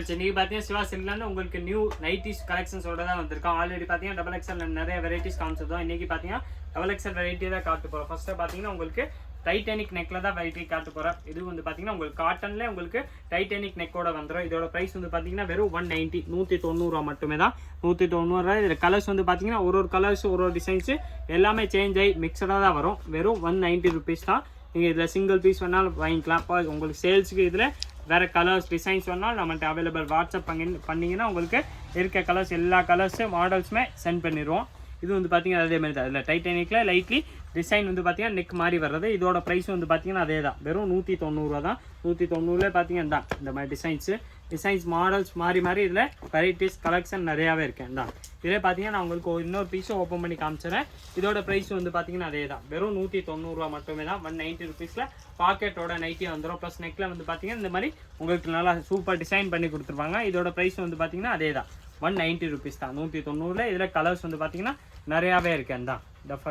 Friends, இன்னைக்கு பார்த்தீங்கன்னா சிவா சில்க்லேருந்து உங்களுக்கு நியூ நைட்டிஸ் கலெக்ஷன் சொல்கிறதா வந்திருக்கோம். ஆல்ரெடி பார்த்தீங்கன்னா டபுள் எக்ஸ்எல் நிறைய வெரைட்டிஸ் காமிச்சிருந்தோம். இன்னைக்கு பார்த்தீங்கன்னா டபுள் எக்ஸ்எல் வெரைட்டி தான் காட்டு போகிறோம். ஃபர்ஸ்ட்டு பார்த்தீங்கன்னா உங்களுக்கு டைட்டானிக் நெக்கில் தான் வெரைட்டி காட்டு போகிறோம். இது வந்து பார்த்தீங்கன்னா உங்களுக்கு காட்டனில் உங்களுக்கு டைட்டானிக் நெக்கோட வந்துடும். இதோட ப்ரைஸ் வந்து பார்த்தீங்கன்னா வெறும் 190 190 மட்டுமே தான். 190. இதில் கலர்ஸ் வந்து பார்த்தீங்கன்னா ஒரு கலர்ஸ் ஒரு டிசைன்ஸு எல்லாமே சேஞ்ச் ஆகி மிக்சடாக தான் வரும். வெறும் 190 ருபீஸ் தான். நீங்கள் இதில் சிங்கிள் பீஸ் வேணாலும் வாங்கிக்கலாம். இப்போ உங்களுக்கு சேல்ஸுக்கு இதில் வேறு கலர்ஸ் டிசைன்ஸ் வேணாலும் நம்மள்ட்ட அவைலபிள். வாட்ஸ்அப் பண்ணிங்கன்னா உங்களுக்கு இருக்க கலர்ஸ் எல்லா கலர்ஸு மாடல்ஸுமே சென்ட் பண்ணிடுவோம். இது வந்து பார்த்தீங்கன்னா அதே மாதிரி தான். இதில் டைட்டானிக்கில் லைட்லி டிசைன் வந்து பார்த்தீங்கன்னா நெக் மாதிரி வர்றது. இதோட ப்ரைஸ் வந்து பார்த்தீங்கன்னா அதே தான், வெறும் 190 தான். 190 பார்த்தீங்கன்னா தான் இந்த மாதிரி டிசைன்ஸ் மாடல்ஸ் மாறி இதில் வெரைட்டிஸ் கலெக்ஷன் நிறையாவே இருக்கேன் தான். இதில் பார்த்தீங்கன்னா நான் உங்களுக்கு இன்னொரு பீஸும் ஓப்பன் பண்ணி காமிச்சிடறேன். இதோட ப்ரைஸ் வந்து பார்த்தீங்கன்னா அதே தான், வெறும் 190 மட்டுமே தான். 190 ருபீஸில் பாக்கெட்டோட நைட்டி வந்துடும். ப்ளஸ் நெக்கில் வந்து பார்த்தீங்கன்னா இந்த மாதிரி உங்களுக்கு நல்லா சூப்பர் டிசைன் பண்ணி கொடுத்துருப்பாங்க. இதோட ப்ரைஸ் வந்து பார்த்தீங்கன்னா அதே தான், 190 ருபீஸ் தான். 190. இதில் கலர்ஸ் வந்து பார்த்தீங்கன்னா நிறையாவே இருக்கேன் தான்.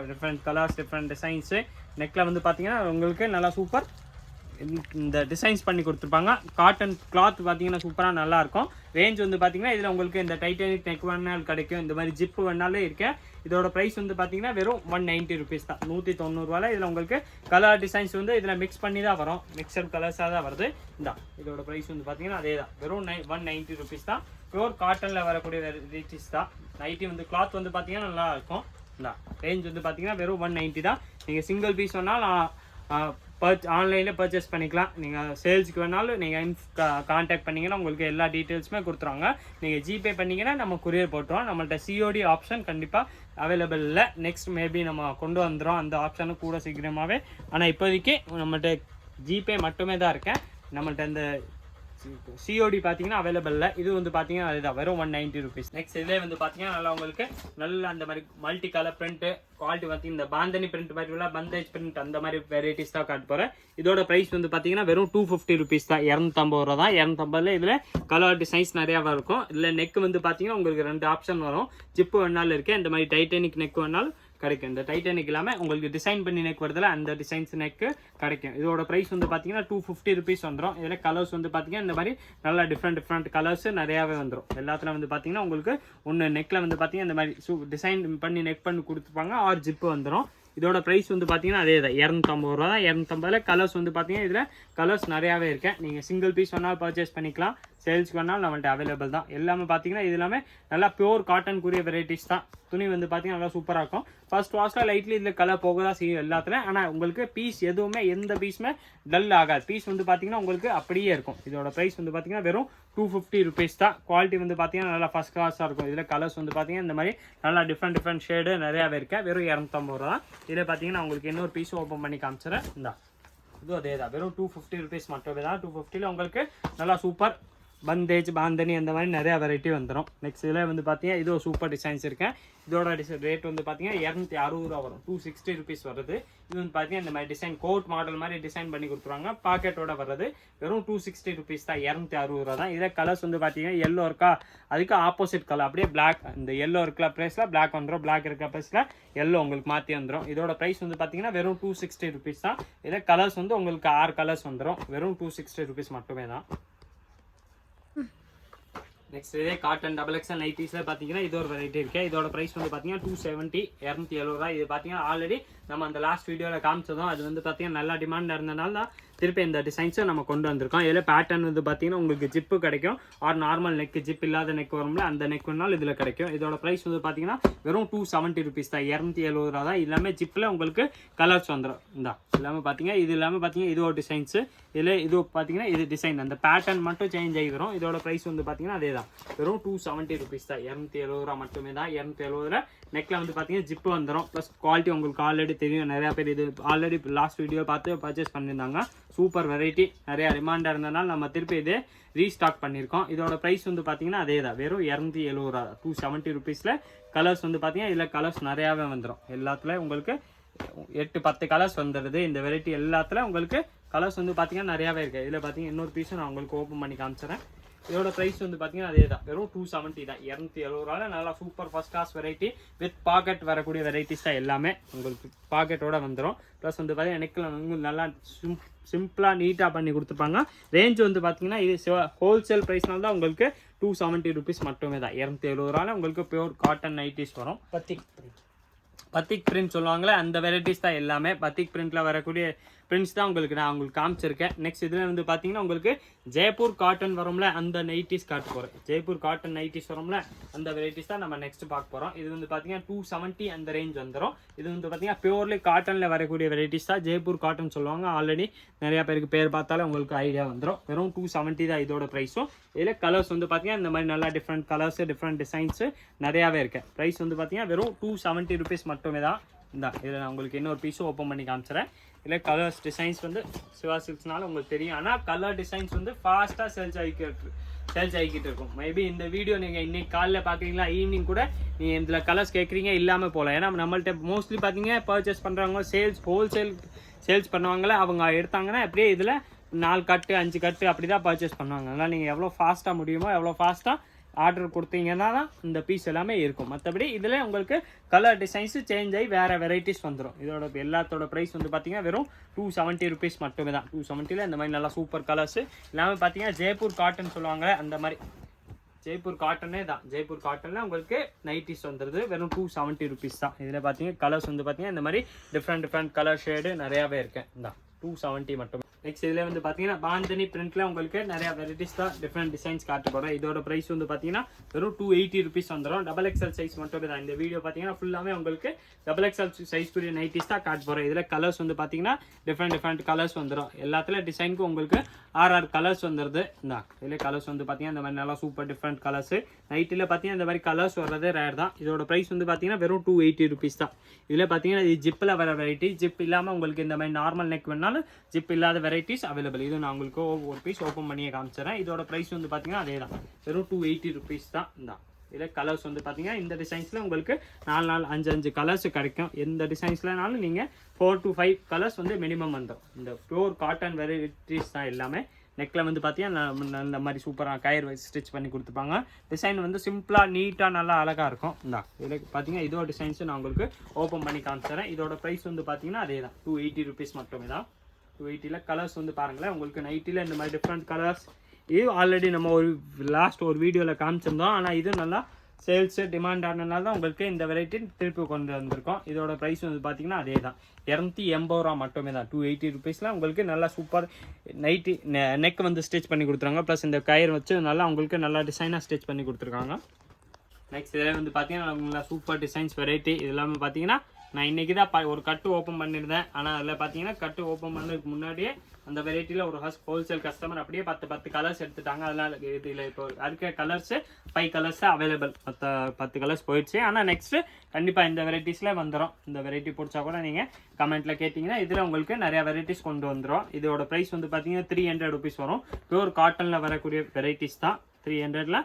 Different colours different designs. நெக்கில் வந்து பார்த்தீங்கன்னா உங்களுக்கு நல்லா சூப்பர் இந்த டிசைன்ஸ் பண்ணி கொடுத்துருப்பாங்க. காட்டன் கிளாத் பார்த்தீங்கன்னா சூப்பராக நல்லாயிருக்கும். ரேஞ்ச் வந்து பார்த்தீங்கன்னா இதில் உங்களுக்கு இந்த டைட்டானிக் நெக் வேணாலும் கிடைக்கும், இந்த மாதிரி ஜிப்பு வேணாலும் இருக்கேன். இதோட ப்ரைஸ் வந்து பார்த்தீங்கன்னா வெறும் 190 ருபீஸ் தான். 190. இதில் உங்களுக்கு கலர் டிசைன்ஸ் வந்து இதில் மிக்ஸ் பண்ணி தான் வரும், மிக்சட் கலர்ஸாக தான் வருது. இந்த இதோட ப்ரைஸ் வந்து பார்த்தீங்கன்னா அதே தான், வெறும் 190 ருபீஸ் தான். பியூர் காட்டனில் வரக்கூடிய வெரைட்டிஸ் தான். நைட்டி வந்து கிளாத் வந்து பார்த்தீங்கன்னா நல்லா இருக்கும். இந்த ரேஞ்ச் வந்து பார்த்தீங்கன்னா வெறும் 190 தான். நீங்கள் சிங்கிள் பீஸ் வேணாலும் ஆன்லைனில் பர்ச்சேஸ் பண்ணிக்கலாம். நீங்கள் சேல்ஸுக்கு வேணாலும் நீங்கள் கான்டாக்ட் பண்ணிங்கன்னா உங்களுக்கு எல்லா டீட்டெயில்ஸுமே கொடுத்துருவாங்க. நீங்கள் ஜிபே பண்ணிங்கன்னா நம்ம கொரியர் போட்டுருவோம். நம்மள்ட்ட சிஓடி ஆப்ஷன் கண்டிப்பாக அவைலபிள் இல்லை. நெக்ஸ்ட் மேபி நம்ம கொண்டு வந்துடும் அந்த ஆப்ஷனு கூட சீக்கிரமாகவே. ஆனால் இப்போதைக்கு நம்மள்ட்ட ஜிபே மட்டுமே தான் இருக்கேன். நம்மள்ட்ட இந்த சிஓடி பார்த்தீங்கன்னா அவைலபிள் இல்லை. இது வந்து பார்த்தீங்கன்னா அதுதான், வெறும் 190 ருபீஸ். நெக்ஸ்ட் இதிலே வந்து பார்த்தீங்கன்னா நல்லா உங்களுக்கு நல்ல அந்த மாதிரி மல்டி கலர் பிரிண்ட்டு குவாலிட்டி பார்த்தீங்கன்னா இந்த பாந்தனி பிரிண்ட் மாதிரி உள்ள பந்தேஜ் பிரிண்ட் அந்த மாதிரி வெரைட்டிஸ் தான் காட்ட போகிறேன். இதோட ப்ரைஸ் வந்து பார்த்தீங்கன்னா வெறும் 250 ருபீஸ் தான். 250 தான். 250 இதில் கலர் டிசைன்ஸ் நிறையாவா இருக்கும். இதில் நெக் வந்து பார்த்தீங்கன்னா உங்களுக்கு 2 ஆப்ஷன் வரும். ஜிப்பு வேணாலும் இருக்கேன், இந்த மாதிரி டைட்டானிக் நெக் வேணாலும் கிடைக்கும். இந்த டைட்டானிக் இல்லாமல் உங்களுக்கு டிசைன் பண்ணி நெக் வருதுல அந்த டிசைன்ஸ் நெக்கு கிடைக்கும். இதோட ப்ரைஸ் வந்து பார்த்தீங்கன்னா 250 ருபீஸ் வந்துடும். இதில் கலர்ஸ் வந்து பார்த்தீங்கன்னா இந்த மாதிரி நல்லா டிஃப்ரெண்ட் கலர்ஸ் நிறையாவே வந்துடும். எல்லாத்துல வந்து பார்த்தீங்கன்னா உங்களுக்கு ஒன்று நெக்கில் வந்து பார்த்தீங்கன்னா இந்த மாதிரி டிசைன் பண்ணி நெக் பண்ணி கொடுத்துருப்பாங்க. ஆர் ஜிப்பு வந்துடும். இதோட ப்ரைஸ் வந்து பார்த்தீங்கன்னா அதே தான், 250 தான். 250 கலர்ஸ் வந்து பார்த்தீங்கன்னா இதில் கலர்ஸ் நிறையாவே இருக்கேன். நீங்கள் சிங்கிள் பீஸ் வேணாலும் பர்ச்சேஸ் பண்ணிக்கலாம், சேல்ஸ்க்கு வேணாலும் நம்மள்ட்ட அவைலபிள் தான். எல்லாமே பார்த்தீங்கன்னா இது எல்லாமே நல்லா பியூர் காட்டன் கூடிய வெரைட்டிஸ் தான். துணி வந்து பார்த்தீங்கன்னா நல்லா சூப்பராக இருக்கும். ஃபர்ஸ்ட் வாஷில் லைட்லி இதில் கலர் போக தான் செய்யும் எல்லாத்துலையும். ஆனால் உங்களுக்கு பீஸ் எதுவுமே எந்த பீஸுமே டல் ஆகாது. பீஸ் வந்து பார்த்தீங்கன்னா உங்களுக்கு அப்படியே இருக்கும். இதோட ப்ரைஸ் வந்து பார்த்தீங்கன்னா வெறும் 250 ருபீஸ் தான். குவாலிட்டி வந்து பார்த்தீங்கன்னா நல்லா ஃபஸ்ட் கிளாஸாக இருக்கும். இதில் கலர்ஸ் வந்து பார்த்தீங்கன்னா இந்த மாதிரி நல்லா டிஃப்ரெண்ட் ஷேடு நிறையாவே இருக்கேன். வெறும் 250 தான். இதில் பார்த்தீங்கன்னா உங்களுக்கு இன்னொரு பீஸும் ஓப்பன் பண்ணி காமிச்சிடறேன். இந்தா இதுவும் அதே தான், வெறும் 250 ருபீஸ் மட்டுமே தான். 250 உங்களுக்கு நல்லா சூப்பர் பந்தேஜ் பாந்தனி அந்த மாதிரி நிறையா வெரைட்டி வந்துடும். நெக்ஸ்ட் இதில் வந்து பார்த்தீங்கன்னா இது ஒரு சூப்பர் டிசைன்ஸ் இருக்கேன். இதோட ரேட் வந்து பார்த்தீங்கன்னா 260 ரூபா வரும். 260 ருபீஸ் வருது. இது வந்து பார்த்தீங்கன்னா இந்த மாதிரி டிசைன் கோட் மாடல் மாதிரி டிசைன் பண்ணி கொடுத்துருவாங்க. பாக்கெட்டோட வர்றது வெறும் 260 ருபீஸ் தான். 260 ரூபா தான். இதில் கலர்ஸ் வந்து பார்த்தீங்கன்னா எல்லோ இருக்கா, அதுக்கு ஆப்போசிட் கலர் அப்படியே பிளாக். இந்த எல்லோ இருக்கிற ப்ரைஸில் பிளாக் வந்துடும், பிளாக் இருக்கிற ப்ரைஸில் எல்லோ உங்களுக்கு மாற்றி வந்துடும். இதோட ப்ரைஸ் வந்து பார்த்தீங்கன்னா வெறும் 260 ருபீஸ் தான். இதில் கலர்ஸ் வந்து உங்களுக்கு 6 கலர்ஸ் வந்துடும். வெறும் 260 ருபீஸ் மட்டுமே தான். நெக்ஸ்ட் இதே காட்டன் டபுள் எக்ஸ்எல் நைட்டிஸில் பார்த்தீங்கன்னா இது ஒரு வெரைட்டி இருக்குது. இதோட ப்ரைஸ் வந்து பார்த்தீங்கன்னா 270 270 ரூபா. இது பார்த்தீங்கன்னா ஆல்ரெடி நம்ம அந்த லாஸ்ட் வீடியோவில் காமிச்சதும் அது வந்து பார்த்தீங்கன்னா நல்லா டிமாண்ட் இருந்தனால தான் திருப்பி இந்த டிசைன்ஸை நம்ம கொண்டு வந்திருக்கோம். இதில் பேட்டர்ன் வந்து பார்த்தீங்கன்னா உங்களுக்கு ஜிப்பு கிடைக்கும். ஆர் நார்மல் நெக் ஜிப் இல்லாத நெக் வரும்ல அந்த நெக் வேணாலும் இதில் கிடைக்கும். இதோட ப்ரைஸ் வந்து பார்த்தீங்கன்னா வெறும் 270 ருபீஸ் தான். 270 ரூபா தான். எல்லாமே ஜிப்பில் உங்களுக்கு கலர்ஸ் வந்துடும். இந்தா எல்லாமே பார்த்தீங்கன்னா இது எல்லாமே பார்த்தீங்கன்னா இது ஒரு டிசைன்ஸு. இதில் இது பார்த்தீங்கன்னா இது டிசைன் அந்த பேட்டர்ன் மட்டும் சேஞ்ச் ஆகி வரும். இதோட ப்ரைஸ் வந்து பார்த்தீங்கன்னா அதே தான், வெறும் 270 ருபீஸ் தான். 270 ரூபா மட்டுமே தான். 270 நெக்கில் வந்து பார்த்தீங்கன்னா ஜிப்பு வந்துடும். ப்ளஸ் குவாலிட்டி உங்களுக்கு ஆல்ரெடி தெரியும். நிறையா பேர் இது ஆல்ரெடி லாஸ்ட் வீடியோ பார்த்து பர்ச்சேஸ் பண்ணியிருந்தாங்க. சூப்பர் வெரைட்டி நிறையா டிமாண்டாக இருந்ததுனால நம்ம திருப்பி இதே ரீஸ்டாக் பண்ணியிருக்கோம். இதோட ப்ரைஸ் வந்து பார்த்தீங்கன்னா அதே தான், வெறும் 270 ரூபா. 270 ருபீஸில் கலர்ஸ் வந்து பார்த்தீங்கன்னா இதில் கலர்ஸ் நிறையாவே வந்துடும். எல்லாத்துலேயும் உங்களுக்கு 8-10 கலர்ஸ் வந்துடுது. இந்த வெரைட்டி எல்லாத்துல உங்களுக்கு கலர்ஸ் வந்து பார்த்தீங்கன்னா நிறையாவே இருக்குது. இதில் பார்த்தீங்கன்னா இன்னொரு பீஸும் நான் உங்களுக்கு ஓப்பன் பண்ணி காமிச்சிடறேன். இதோட ப்ரைஸ் வந்து பார்த்தீங்கன்னா அதே தான், வெறும் 270 தான். 270 நல்லா super first class variety with packet வரக்கூடிய வெரைட்டிஸ் தான் எல்லாமே. உங்களுக்கு பாக்கெட்டோட வந்துடும். ப்ளஸ் வந்து பார்த்தீங்கன்னா நெக்கில் நல்லா சிம்பிளாக நீட்டாக பண்ணி கொடுத்துருப்பாங்க. ரேஞ்ச் வந்து பார்த்தீங்கன்னா இது ஹோல்சேல் ப்ரைஸ்னால தான் உங்களுக்கு 270 ருபீஸ் மட்டுமே தான். 270 உங்களுக்கு பியூர் காட்டன் நைட்டிஸ் வரும். பத்திக் பிரிண்ட் சொல்லுவாங்களே அந்த வெரைட்டிஸ் தான் எல்லாமே. பத்திக் பிரிண்ட்டில் வரக்கூடிய பிரிண்ட்ஸ் தான் நான் உங்களுக்கு காமிச்சிருக்கேன். நெக்ஸ்ட் இதில் வந்து பார்த்தீங்கன்னா உங்களுக்கு ஜெய்ப்பூர் காட்டன் வரும்ல அந்த நைட்டிஸ் காட்ட போகிறேன். ஜெய்ப்பூர் காட்டன் நைட்டிஸ் வரும்ல அந்த வெரைட்டிஸ் தான் நம்ம நெக்ஸ்ட் பார்க்க போகிறோம். இது வந்து பார்த்தீங்கன்னா 270 அந்த ரேஞ்ச் வந்துடும். இது வந்து பார்த்தீங்கன்னா பியூர்லி காட்டனில் வரக்கூடிய வெரைட்டிஸ் தான் ஜெய்ப்பூர் காட்டன் சொல்லுவாங்க. ஆல்ரெடி நிறையா பேருக்கு பேர் பார்த்தாலே உங்களுக்கு ஐடியா வந்துடும். வெறும் 270 தான் இதோட ப்ரைஸும். இதில் கலர்ஸ் வந்து பார்த்தீங்கன்னா இந்த மாதிரி நல்லா டிஃப்ரெண்ட் கலர்ஸ் டிஃப்ரெண்ட் டிசைன்ஸு நிறையாவே இருக்குது. ப்ரைஸ் வந்து பார்த்தீங்கன்னா வெறும் 270 ருபீஸ் மட்டுமே தான். இதில் நான் உங்களுக்கு இன்னொரு பீஸும் ஓப்பன் பண்ணி காமிச்சிடறேன். இல்லை கலர்ஸ் டிசைன்ஸ் வந்து சிவா சில்க்ஸ்னால உங்களுக்கு தெரியும். ஆனால் கலர் டிசைன்ஸ் வந்து ஃபாஸ்ட்டாக சேல்ஸ் ஆகிக்கிட்டு இருக்கும். மேபி இந்த வீடியோ நீங்கள் இன்னைக்கு காலைல பார்க்குறீங்களா, ஈவினிங் கூட நீங்கள் இதில் கலர்ஸ் கேட்குறீங்க இல்லாமல் போகலாம். ஏன்னா நம்மள்ட்ட மோஸ்ட்லி பார்த்தீங்க பர்ச்சேஸ் பண்ணுறவங்க ஹோல்சேல் சேல்ஸ் பண்ணுவாங்களே அவங்க எடுத்தாங்கன்னா அப்படியே இதில் 4 கட்டு 5 கட்டு அப்படி தான் பர்ச்சேஸ் பண்ணுவாங்க. அதனால் நீங்கள் எவ்வளோ ஃபாஸ்ட்டாக முடியுமோ எவ்வளோ ஃபாஸ்ட்டாக ஆர்டர் கொடுத்தீங்கன்னா தான் இந்த பீஸ் எல்லாமே இருக்கும். மற்றபடி இதில் உங்களுக்கு கலர் டிசைன்ஸு சேஞ்ச் ஆகி வேறு வெரைட்டிஸ் வந்துடும். இதோட எல்லாத்தோட ப்ரைஸ் வந்து பார்த்தீங்கன்னா வெறும் 270 ருபீஸ் மட்டுமே தான். 270ல் இந்த மாதிரி நல்லா சூப்பர் கலர்ஸு எல்லாமே பார்த்தீங்கன்னா ஜெய்ப்பூர் காட்டன் சொல்லுவாங்க அந்த மாதிரி ஜெய்ப்பூர் காட்டனே தான். ஜெய்ப்பூர் காட்டனில் உங்களுக்கு நைட்டிஸ் வந்துடுது. வெறும் 270 ருபீஸ் தான். இதில் பார்த்தீங்கன்னா கலர்ஸ் வந்து பார்த்தீங்கன்னா இந்த மாதிரி டிஃப்ரெண்ட் கலர் ஷேடு நிறையாவே இருக்கேன். இந்த 270 மட்டும். நெக்ஸ்ட் இதில் வந்து பார்த்தீங்கன்னா பாந்தனி பிரிண்ட்டில் உங்களுக்கு நிறையா வெரைட்டிஸ் தான் டிஃப்ரெண்ட் டிசைன்ஸ் காட்ட போகிறேன். இதோட ப்ரைஸ் வந்து பார்த்தீங்கன்னா வெறும் 280 ருபீஸ் வந்துடும். XXL சைஸ் மட்டுமே தான். இந்த வீடியோ பார்த்தீங்கன்னா ஃபுல்லாமே உங்களுக்கு XXL சைஸ்க்குரிய நைட்டிஸ் தான் காட்ட போகிறேன். இதில் கலர்ஸ் வந்து பார்த்தீங்கன்னா டிஃப்ரெண்ட் கலர்ஸ் வந்துடும். எல்லாத்துல டிசைனுக்கும் உங்களுக்கு 6 கலர்ஸ் வந்துடுது. இதில் கலர்ஸ் வந்து பார்த்தீங்கன்னா இந்த மாதிரி நல்லா சூப்பர் டிஃப்ரெண்ட் கலர்ஸ். நைட்டில் பார்த்தீங்கன்னா இந்த மாதிரி கலர்ஸ் வர்றதே ரேர் தான். இதோட ப்ரைஸ் வந்து பார்த்தீங்கன்னா வெறும் 280 ருபீஸ் தான். இதில் பார்த்தீங்கன்னா இது ஜிப்பில் வர வெரைட்டி. ஜிப் இல்லாமல் உங்களுக்கு இந்த மாதிரி நார்மல் நெக் வேணாலும் ஜிப் இல்லாத வெரைட்டிஸ் அவைலபிள். இது நான் உங்களுக்கு ஒரு பீஸ் ஓப்பன் பண்ணியே காமிச்சிடறேன். இதோட ப்ரைஸ் வந்து பார்த்தீங்கன்னா அதே தான், வெறும் 280 ருபீஸ் தான். இதில் கலர்ஸ் வந்து பார்த்தீங்கன்னா இந்த டிசைன்ஸில் உங்களுக்கு 4 5 கலர்ஸ் கிடைக்கும். எந்த டிசைன்ஸ்லனாலும் நீங்கள் 4 to 5 கலர்ஸ் வந்து மினிமம் வந்துடும். இந்த பியூர் காட்டன் வெரைட்டிஸ் தான் எல்லாமே. நெக்கில் வந்து பார்த்தீங்கன்னா இந்த மாதிரி சூப்பராக கயிறு வச்சு ஸ்டிச் பண்ணி கொடுத்துப்பாங்க. டிசைன் வந்து சிம்பிளாக நீட்டாக நல்லா அழகாக இருக்கும். இதில் பார்த்தீங்கன்னா இதோட டிசைன்ஸும் நான் உங்களுக்கு ஓப்பன் பண்ணி காமிச்சிடறேன். இதோட ப்ரைஸ் வந்து பார்த்தீங்கன்னா அதே தான், 280 ருபீஸ் மட்டுமே தான். 280ல் கலர்ஸ் வந்து பாருங்களேன். உங்களுக்கு நைட்டில் இந்த மாதிரி டிஃப்ரெண்ட் கலர்ஸ் இது ஆல்ரெடி நம்ம ஒரு வீடியோவில் காமிச்சிருந்தோம். ஆனால் இது நல்லா சேல்ஸு டிமாண்ட் ஆனதுனால தான் உங்களுக்கு இந்த வெரைட்டி திருப்பி கொண்டு வந்திருக்கோம். இதோட ப்ரைஸ் வந்து பார்த்தீங்கன்னா அதே தான், 280 மட்டுமே தான். 280 ருபீஸில் உங்களுக்கு நல்லா சூப்பர் நைட்டி நெக் வந்து ஸ்டிச் பண்ணி கொடுத்துருவாங்க. ப்ளஸ் இந்த கயிறு வச்சு நல்லா உங்களுக்கு நல்லா டிசைனாக ஸ்டிச் பண்ணி கொடுத்துருக்காங்க. நெக்ஸ்ட் இதில் வந்து பார்த்தீங்கன்னா நல்லா சூப்பர் டிசைன்ஸ் வெரைட்டி. இது எல்லாமே பார்த்தீங்கன்னா நான் இன்றைக்கி தான் ஒரு கட்டு ஓப்பன் பண்ணியிருந்தேன். ஆனால் அதில் பார்த்தீங்கன்னா கட்டு ஓப்பன் பண்ணதுக்கு முன்னாடியே அந்த வெரைட்டியில் ஒரு ஹோல்சேல் கஸ்டமர் அப்படியே 10 கலர்ஸ் எடுத்துட்டாங்க. அதனால் இதில் இப்போ இருக்க கலர்ஸு 5 கலர்ஸ் அவைலபிள். 10 கலர்ஸ் போயிடுச்சு. ஆனால் நெக்ஸ்ட்டு கண்டிப்பாக இந்த வெரைட்டிஸில் வந்துடும். இந்த வெரைட்டி பிடிச்சா கூட நீங்கள் கமெண்ட்டில் கேட்டிங்கன்னா இதில் உங்களுக்கு நிறையா வெரைட்டிஸ் கொண்டு வந்துடும். இதோட ப்ரைஸ் வந்து பார்த்தீங்கன்னா 300 ருபீஸ் வரும். பியூர் காட்டனில் வரக்கூடிய வெரைட்டிஸ் தான். 300ல்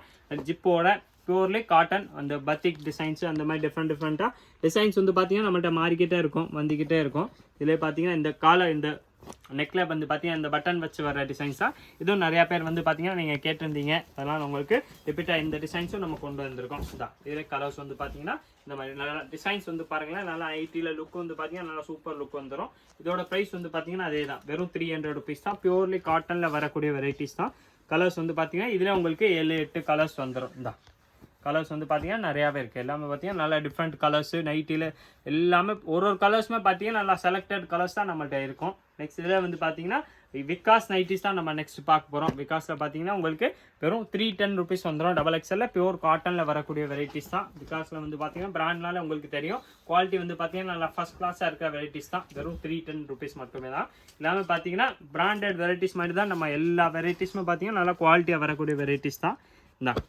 ஜிப்போட பியூர்லி காட்டன் அந்த பத்திக் டிசைன்ஸு அந்த மாதிரி டிஃப்ரெண்ட்டாக டிசைன்ஸ் வந்து பார்த்தீங்கன்னா நம்மள்ட்ட மாறிக்கிட்டே இருக்கும், வந்துக்கிட்டே இருக்கும். இதில் பார்த்தீங்கன்னா இந்த நெக்கில் வந்து பார்த்தீங்கன்னா இந்த பட்டன் வச்சு வர டிசைன்ஸ் தான். இதுவும் நிறையா பேர் வந்து பார்த்தீங்கன்னா நீங்கள் கேட்டிருந்தீங்க. அதெல்லாம் உங்களுக்கு ரிப்பீட்டாக இந்த டிசைன்ஸும் நம்ம கொண்டு வந்திருக்கோம். இதில் கலர்ஸ் வந்து பார்த்தீங்கன்னா இந்த மாதிரி நல்லா டிசைன்ஸ் வந்து பாருங்களேன். நல்லா ஐடியில் லுக் வந்து பார்த்தீங்கன்னா நல்லா சூப்பர் லுக் வந்துடும். இதோட ப்ரைஸ் வந்து பார்த்தீங்கன்னா அதே தான், வெறும் 300 ருபீஸ் தான். பியூர்லி காட்டனில் வரக்கூடிய வெரைட்டிஸ் தான். கலர்ஸ் வந்து பார்த்தீங்கன்னா இதில் உங்களுக்கு 7-8 கலர்ஸ் வந்துடும். கலர்ஸ் வந்து பார்த்தீங்கன்னா நிறையாவே இருக்குது. எல்லாமே பார்த்தீங்கன்னா நல்லா டிஃப்ரெண்ட் கலர்ஸு நைட்டியில் எல்லாமே ஒரு கலர்ஸுமே பார்த்தீங்கன்னா நல்லா செலக்டட் கலர்ஸ் தான் நம்மள்ட்ட இருக்கும். நெக்ஸ்ட் இதில் வந்து பார்த்தீங்கன்னா விகாஸ் நைட்டிஸ் தான் நம்ம நெக்ஸ்ட் பார்க்க போகிறோம். விகாஸில் பார்த்தீங்கன்னா உங்களுக்கு வெறும் 310 ருபீஸ் வந்துடும். XXL பியூர் காட்டனில் வரக்கூடிய வெரைட்டிஸ் தான். விகாஸில் வந்து பார்த்தீங்கன்னா பிராண்ட்னால உங்களுக்கு தெரியும். குவாலிட்டி வந்து பார்த்தீங்கன்னா நல்லா ஃபஸ்ட் கிளாஸாக இருக்கிற வெரைட்டிஸ் தான். வெறும் 310 ருபீஸ் மட்டுமே தான். எல்லாமே பார்த்தீங்கன்னா பிராண்டட் வெரைட்டிஸ் மாதிரி தான். நம்ம எல்லா வெரைட்டிஸுமே பார்த்தீங்கன்னா நல்லா குவாலிட்டியாக வரக்கூடிய வெரைட்டிஸ் தான்.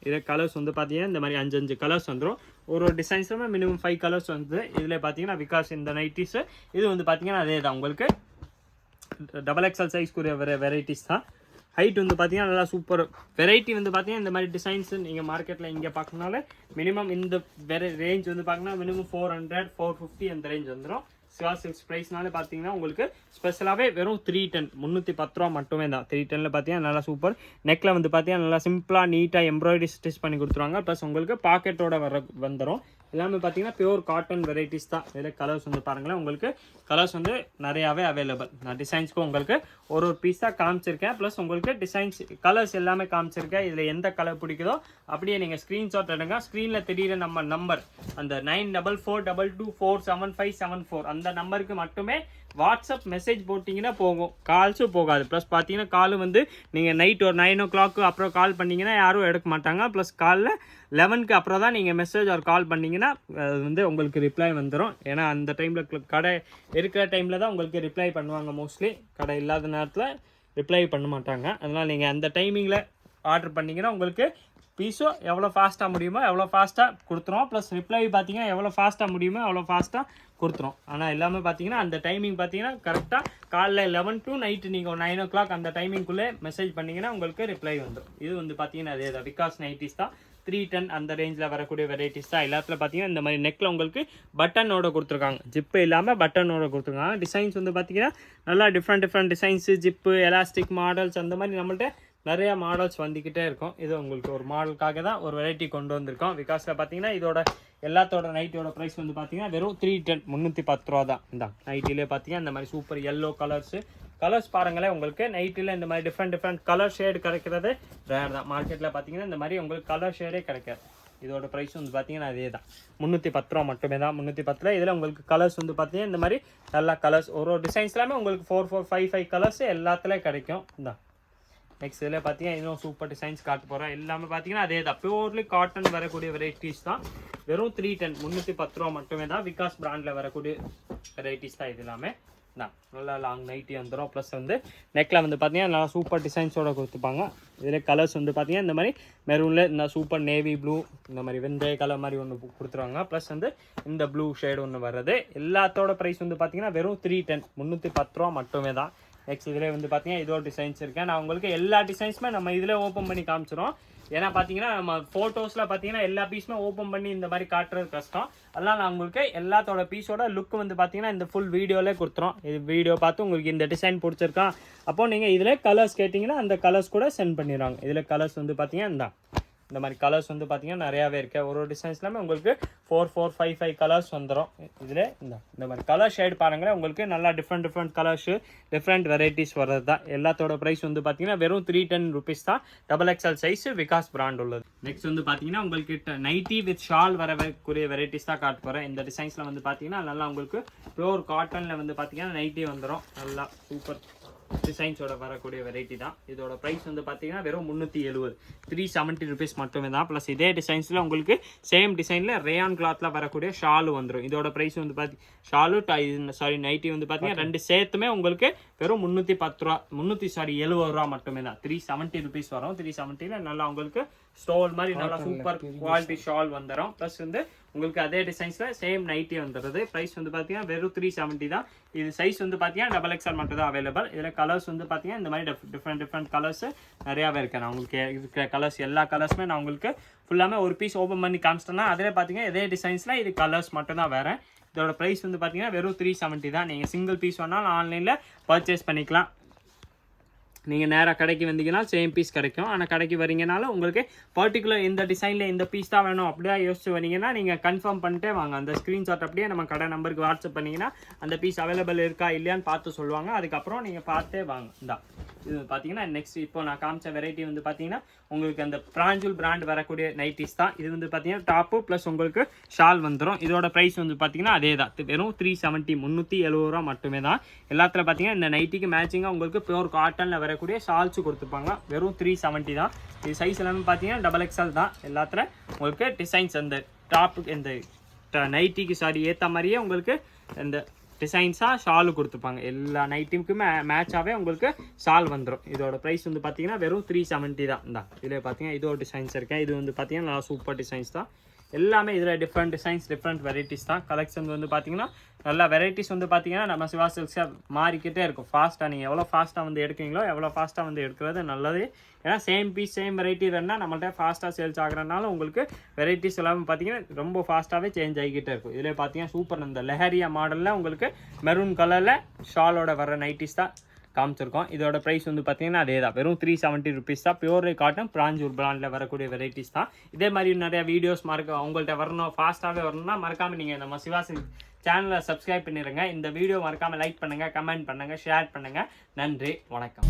இதில் கலர்ஸ் வந்து பார்த்தீங்கன்னா இந்த மாதிரி 5 கலர்ஸ் வந்துடும். ஒரு டிசைன்ஸுமே மினிமம் 5 கலர்ஸ் வந்து இதில் பார்த்தீங்கன்னா விகாஸ் இந்த நைட்டிஸு இது வந்து பார்த்தீங்கன்னா அதே தான் உங்களுக்கு XXL சைஸ்க்குரிய வெரைட்டிஸ் தான். ஹைட் வந்து பார்த்தீங்கன்னா நல்லா சூப்பர் வெரைட்டி வந்து பார்த்தீங்கன்னா இந்த மாதிரி டிசைன்ஸ் நீங்கள் மார்க்கெட்டில் இங்கே பார்க்கணுனால மினிமம் இந்த ரேஞ்ச் வந்து பார்க்கணும் மினிமம் 400 450 அந்த ரேஞ்ச் வந்துடும். சிவா சில்க்ஸ் ப்ரைஸ்னால பார்த்தீங்கன்னா உங்களுக்கு ஸ்பெஷலாகவே வெறும் 310 310 ரூபா மட்டுமே தான். 310ல் பார்த்தீங்கன்னா நல்லா சூப்பர் நெக்கில் வந்து பார்த்தீங்கன்னா நல்லா சிம்பிளாக நீட்டாக எம்ப்ராய்டரி ஸ்டிச் பண்ணி கொடுத்துருவாங்க. ப்ளஸ் உங்களுக்கு பாக்கெட்டோட வந்துடும். எல்லாமே பார்த்தீங்கன்னா பியூர் காட்டன் வெரைட்டிஸ் தான். இதில் கலர்ஸ் வந்து பாருங்களேன், உங்களுக்கு கலர்ஸ் வந்து நிறையாவே அவைலபிள். நான் டிசைன்ஸ்க்கும் உங்களுக்கு ஒரு பீஸ் தான் காமிச்சிருக்கேன். ப்ளஸ் உங்களுக்கு டிசைன்ஸ் கலர்ஸ் எல்லாமே காமிச்சிருக்கேன். இதில் எந்த கலர் பிடிக்குதோ அப்படியே நீங்கள் ஸ்க்ரீன்ஷாட் எடுங்க. ஸ்க்ரீனில் தெரியிற நம்ம நம்பர் அந்த 9442247574 அந்த நம்பருக்கு மட்டுமே வாட்ஸ்அப் மெசேஜ் போட்டிங்கன்னா போகும், கால்ஸும் போகாது. ப்ளஸ் பார்த்தீங்கன்னா கால் வந்து நீங்கள் நைட் ஒரு 9 o'clock அப்புறம் கால் பண்ணிங்கன்னா யாரும் எடுக்க மாட்டாங்க. ப்ளஸ் காலில் 11க்கு அப்புறம் தான் நீங்கள் மெசேஜ் ஒரு கால் பண்ணிங்கன்னா அது வந்து உங்களுக்கு ரிப்ளை வந்துடும். ஏன்னா அந்த டைமில் கடை இருக்கிற டைமில் தான் உங்களுக்கு ரிப்ளை பண்ணுவாங்க. மோஸ்ட்லி கடை இல்லாத நேரத்தில் ரிப்ளை பண்ண மாட்டாங்க. அதனால் நீங்கள் அந்த டைமிங்கில் ஆர்டர் பண்ணிங்கன்னா உங்களுக்கு பீஸும் எவ்வளோ ஃபாஸ்ட்டாக முடியுமோ எவ்வளோ ஃபாஸ்ட்டாக கொடுத்துரும். ப்ளஸ் ரிப்ளை பார்த்தீங்கன்னா எவ்வளோ ஃபாஸ்ட்டாக முடியுமோ அவ்வளோ ஃபாஸ்ட்டாக கொடுத்துரும். ஆனால் எல்லாமே பார்த்தீங்கன்னா அந்த டைமிங் பார்த்தீங்கன்னா கரெக்டாக காலைல 11 to நைட்டு நீங்கள் 9 o'clock அந்த டைமிங்குள்ளே மெசேஜ் பண்ணிங்கன்னா உங்களுக்கு ரிப்ளை வந்துடும். இது வந்து பார்த்தீங்கன்னா அதே தான் விகாஸ் நைட்டிஸ் தான். 310 அந்த ரேஞ்சில் வரக்கூடிய வெரைட்டிஸ் தான். எல்லாத்துல பார்த்தீங்கன்னா இந்த மாதிரி நெக்கில் உங்களுக்கு பட்டனோட கொடுத்துருக்காங்க, ஜிப்பு இல்லாமல் பட்டனோட கொடுத்துருக்காங்க. டிசைன்ஸ் வந்து பார்த்தீங்கன்னா நல்லா different designs, zip, elastic models அந்த மாதிரி நம்மள்ட்ட நிறையா மாடல்ஸ் வந்துக்கிட்டே இருக்கும். இது உங்களுக்கு ஒரு மாடலுக்காக தான் ஒரு வெரைட்டி கொண்டு வந்திருக்கோம். விகாஸில் பார்த்தீங்கன்னா இதோட எல்லாத்தோட நைட்டியோட ப்ரைஸ் வந்து பார்த்தீங்கன்னா வெறும் 310 310 ரூபா தான். இந்த நைட்டிலே பார்த்தீங்கன்னா இந்த மாதிரி சூப்பர் எல்லோ கலர்ஸ் பாருங்களேன். உங்களுக்கு நைட்டில் இந்த மாதிரி டிஃப்ரெண்ட் கலர் ஷேடு கிடைக்கிறது ரேர் தான். மார்க்கெட்டில் பார்த்தீங்கன்னா இந்த மாதிரி உங்களுக்கு கலர் ஷேடே கிடைக்காது. இதோட ப்ரைஸ் வந்து பார்த்தீங்கன்னா அதே தான் 310 ரூபா மட்டுமே தான். 310 இதில் உங்களுக்கு கலர்ஸ் வந்து பார்த்தீங்கன்னா இந்த மாதிரி நல்லா கலர்ஸ் ஒரு டிசைன்ஸ் எல்லாமே உங்களுக்கு 4 4 5 5 கலர்ஸ் எல்லாத்துலேயும் கிடைக்கும். இந்த நெக்ஸ்ட் இதில் பார்த்தீங்கன்னா இன்னும் சூப்பர் டிசைன்ஸ் காட்ட போகிறோம். எல்லாமே பார்த்தீங்கன்னா அதே தான் பியூர்லி காட்டன் வரக்கூடிய வெரைட்டிஸ் தான். வெறும் 310 310 ரூபா மட்டுமே தான். விகாஸ் பிராண்டில் வரக்கூடிய வெரைட்டிஸ் தான் இது எல்லாமே. தான் நல்லா லாங் நைட்டி வந்துடும். ப்ளஸ் வந்து நெக்கில் வந்து பார்த்தீங்கன்னா நல்லா சூப்பர் டிசைன்ஸோட கொடுத்துப்பாங்க. இதில் கலர்ஸ் வந்து பார்த்தீங்கன்னா இந்த மாதிரி மெரூனில் இந்த சூப்பர் நேவி ப்ளூ இந்த மாதிரி வெந்தய கலர் மாதிரி ஒன்று கொடுத்துருவாங்க. ப்ளஸ் வந்து இந்த ப்ளூ ஷேடு ஒன்று வர்றது. எல்லாத்தோட ப்ரைஸ் வந்து பார்த்தீங்கன்னா வெறும் 310 310 ரூபா மட்டுமே தான். நெக்ஸ்ட் இதில் வந்து பார்த்தீங்கன்னா இதோட டிசைன்ஸ் இருக்கேன். நான் உங்களுக்கு எல்லா டிசைன்ஸுமே நம்ம இதில் ஓப்பன் பண்ணி காமிச்சிடும். ஏன்னா பார்த்தீங்கன்னா நம்ம ஃபோட்டோஸில் பார்த்தீங்கன்னா எல்லா பீஸுமே ஓப்பன் பண்ணி இந்த மாதிரி காட்டுறது கஷ்டம். அதெல்லாம் நான் உங்களுக்கு எல்லாத்தோட பீஸோட லுக் வந்து பார்த்தீங்கன்னா இந்த ஃபுல் வீடியோவிலே கொடுத்துரும். இது வீடியோ பார்த்து உங்களுக்கு இந்த டிசைன் பிடிச்சிருக்கா அப்போது நீங்கள் இதில் கலர்ஸ் கேட்டிங்கன்னா அந்த கலர்ஸ் கூட சென்ட் பண்ணிடுவாங்க. இதில் கலர்ஸ் வந்து பார்த்தீங்கன்னா இந்த மாதிரி கலர்ஸ் வந்து பார்த்தீங்கன்னா நிறையாவே இருக்குது. ஒரு டிசைன்ஸ்லாமே உங்களுக்கு 4 4 5 5 கலர்ஸ் வந்துடும். இதில் இந்த மாதிரி கலர் ஷேட் பாருங்களேன். உங்களுக்கு நல்லா டிஃப்ரெண்ட் கலர்ஸு டிஃப்ரெண்ட் வெரைட்டிஸ் வர்றது தான். எல்லாத்தோட ப்ரைஸ் வந்து பார்த்தீங்கன்னா வெறும் 310 rupees தான். XXL சைஸு விகாஸ் பிராண்ட் உள்ளது. நெக்ஸ்ட் வந்து பார்த்தீங்கன்னா உங்களுக்கு நைட்டி வித் ஷால் வரக்கூடிய வெரைட்டிஸ் தான் காட்ட போகிறேன். இந்த டிசைன்ஸில் வந்து பார்த்தீங்கன்னா நல்லா உங்களுக்கு ப்யூர் காட்டனில் வந்து பார்த்தீங்கன்னா நைட்டி வந்துடும். நல்லா சூப்பர் டிசைன்ஸோட வரக்கூடிய வெரைட்டி தான். இதோட ப்ரைஸ் வந்து பார்த்தீங்கன்னா வெறும் 370 370 rupees மட்டுமே தான். ப்ளஸ் இதே டிசைன்ஸில் உங்களுக்கு சேம் டிசைனில் ரேயான் கிளாத்தில் வரக்கூடிய ஷாலு வந்துடும். இதோட ப்ரைஸ் வந்து நைட்டி வந்து பார்த்தீங்கன்னா ரெண்டு சேர்த்துமே உங்களுக்கு வெறும் 310 ரூபா 70 ரூபா மட்டுமே தான். 370 rupees வரும். 370ல் நல்லா உங்களுக்கு ஸ்டோல் மாதிரி நல்லா சூப்பர் குவாலிட்டி ஷால் வந்துடும். ப்ளஸ் வந்து உங்களுக்கு அதே டிசைன்ஸில் சேம் நைட்டி வந்துடுது. ப்ரைஸ் வந்து பார்த்தீங்கன்னா வெறும் 370 தான். இது சைஸ் வந்து பார்த்தீங்கன்னா XXL மட்டும் தான் அவைலபிள். இதில் கலர்ஸ் வந்து பார்த்தீங்கன்னா இந்த மாதிரி டிஃப்ரெண்ட் கலர்ஸ் நிறையாவே இருக்குது. நான் உங்களுக்கு இருக்கிற கலர்ஸ் எல்லா கலர்ஸுமே நான் உங்களுக்கு ஃபுல்லாமே ஒரு பீஸ் ஓப்பன் பண்ணி காமிச்சிட்டேன்னா அதில் பார்த்தீங்கன்னா இதே டிசைன்ஸில் இது கலர்ஸ் மட்டும் தான் வேறு. இதோட ப்ரைஸ் வந்து பார்த்தீங்கன்னா வெறும் 370 தான். நீங்கள் சிங்கிள் பீஸ் வேணாலும் ஆன்லைனில் பர்ச்சேஸ் பண்ணிக்கலாம். நீங்கள் நேராக கடைக்கு வந்தீங்கன்னா சேம் பீஸ் கிடைக்கும். ஆனால் கடைக்கு வரீங்கனாலும் உங்களுக்கு பர்டிகுலர் இந்த டிசைனில் இந்த பீஸ் தான் வேணும் அப்படியே யோசிச்சு வரீங்கன்னா நீங்கள் கன்ஃபார்ம் பண்ணிட்டே வாங்க. அந்த ஸ்க்ரீன்ஷாட் அப்படியே நம்ம கடை நம்பருக்கு வாட்ஸ்அப் பண்ணிங்கன்னா அந்த பீஸ் அவைலபிள் இருக்கா இல்லையான்னு பார்த்து சொல்லுவாங்க. அதுக்கப்புறம் நீங்கள் பார்த்தே வாங்க. இது பார்த்தீங்கன்னா நெக்ஸ்ட் இப்போ நான் காமிச்ச வெரைட்டி வந்து பார்த்தீங்கன்னா உங்களுக்கு அந்த பிராஞ்சூல் பிராண்ட் வரக்கூடிய நைட்டிஸ் தான். இது வந்து பார்த்தீங்கன்னா டாப்பு ப்ளஸ் உங்களுக்கு ஷால் வந்துடும். இதோட ப்ரைஸ் வந்து பார்த்தீங்கன்னா அதே தான். வெறும் 370 370 ரூபா மட்டுமே தான். எல்லாத்துல பார்த்தீங்கன்னா இந்த நைட்டிக்கு மேட்சிங்காக உங்களுக்கு பியூர் காட்டனில் வரக்கூடிய ஷால்ஸு கொடுத்துருப்பாங்க. வெறும் 370 தான். இது சைஸ் எல்லாமே பார்த்தீங்கன்னா XXL தான். எல்லாத்துல உங்களுக்கு டிசைன்ஸ் அந்த டாப்புக்கு இந்த நைட்டிக்கு ஏற்ற மாதிரியே உங்களுக்கு இந்த டிசைன்ஸாக ஷாலு கொடுத்துப்பாங்க. எல்லா நைட்டுக்குமே மேட்சாகவே உங்களுக்கு ஷால் வந்துடும். இதோட ப்ரைஸ் வந்து பார்த்தீங்கன்னா வெறும் 370 தான். இதில் பார்த்தீங்கன்னா இதோட டிசைன்ஸ் இருக்கேன். இது வந்து பார்த்தீங்கன்னா நல்லா சூப்பர் டிசைன்ஸ் தான். எல்லாமே இதில் டிஃப்ரெண்ட் டிசைன்ஸ் டிஃப்ரெண்ட் வெரைட்டிஸ் தான். கலெக்ஷன் வந்து பார்த்தீங்கன்னா நல்லா வெரைட்டிஸ் வந்து பார்த்தீங்கன்னா நம்ம சிவா சில்க்ஸாக மாறிக்கிட்டே இருக்கும் ஃபாஸ்ட்டாக. நீங்கள் எவ்வளோ ஃபாஸ்ட்டாக வந்து எடுக்கிறீங்களோ எவ்வளோ ஃபாஸ்ட்டாக வந்து எடுக்கிறது நல்லது. ஏன்னா சேம் பீஸ் சேம் வெரைட்டி வேணால் நம்மள்ட்ட ஃபாஸ்ட்டாக சேல்ஸ் ஆகிறனால உங்களுக்கு வெரைட்டிஸ் எல்லாமே பார்த்தீங்கன்னா ரொம்ப ஃபாஸ்ட்டாகவே சேஞ்ச் ஆகிக்கிட்டே இருக்கும். இதில் பார்த்தீங்கன்னா சூப்பர் இந்த லெஹரியா மாடலில் உங்களுக்கு மெரூன் கலரில் ஷாலோட வர நைட்டிஸ் தான் காமிச்சிருக்கோம். இதோட ப்ரைஸ் வந்து பார்த்தீங்கன்னா அதே தான், வெறும் 370 rupees தான். பியூர் காட்டன் பிராஞ்சூர் பிராண்டில் வரக்கூடிய வெரைட்டிஸ் தான். இதே மாதிரி நிறைய வீடியோஸ் உங்கள்கிட்ட வரணும், ஃபாஸ்ட்டாகவே வரணும்னா மறக்காமல் நீங்கள் நம்ம சிவா சில்க் சேனலை சப்ஸ்கிரைப் பண்ணிடுங்க. இந்த வீடியோ மறக்காமல் லைக் பண்ணுங்கள், கமெண்ட் பண்ணுங்கள், ஷேர் பண்ணுங்கள். நன்றி, வணக்கம்.